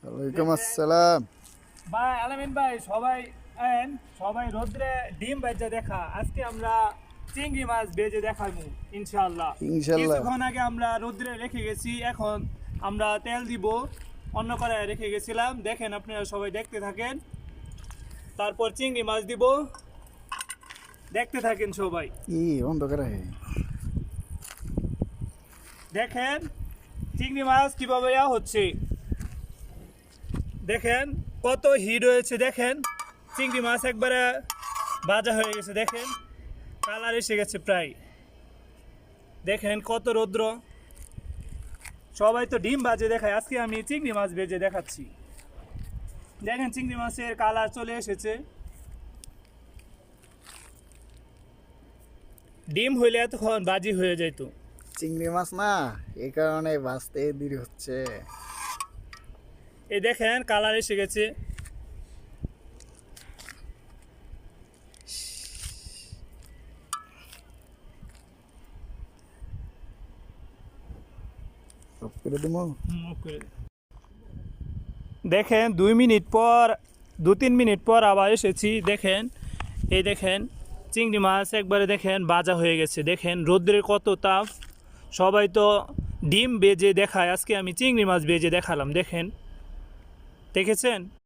ওয়ালাইকুম আসসালাম। ভাই আলামিন ভাই, সবাই রোদ্রে ডিম ভেজে দেখা। আজকে আমরা চিংড়ি মাছ ভেজে দেখাবো ইনশাআল্লাহ। ইনশাল্লাহ। কিছুক্ষণ আগে আমরা রোদ্রে রেখে গেছি, এখন আমরা তেল দিব। অন্য কড়াইয়ে রেখে গেছিলাম, দেখেন আপনারা সবাই দেখতে থাকেন। তারপর চিংড়ি মাছ দিব, দেখতে থাকেন সবাই। কি অন্ধকার হে? দেখেন চিংড়ি মাছ কিভাবে হচ্ছে, দেখেন কত হিট হয়েছে। দেখেন চিংড়ি মাছ একবারে ভাজা হয়ে গেছে, দেখেন কালার এসে গেছে প্রায়। দেখেন কত রৌদ্র, সবাই তো ডিম ভাজে দেখায়, আজকে আমি চিংড়ি মাছ ভেজে দেখাচ্ছি। দেখেন চিংড়ি মাছের কালার চলে এসেছে। ডিম হইলে এতক্ষণ বাজি হয়ে যেত। চিংড়ি মাছ না, এই কারণে ভাজতে দেরি হচ্ছে। এই দেখেন কালার এসে গেছে। অফ করে দেবো। দেখেন 2-3 মিনিট পর আবার এসেছি। দেখেন এই দেখেন চিংড়ি মাছ একবারে দেখেন ভাজা হয়ে গেছে। দেখেন রৌদ্রের কত তাপ। সবাই তো ডিম ভেজে দেখায়, আজকে আমি চিংড়ি মাছ ভেজে দেখালাম। দেখেন, দেখেছেন।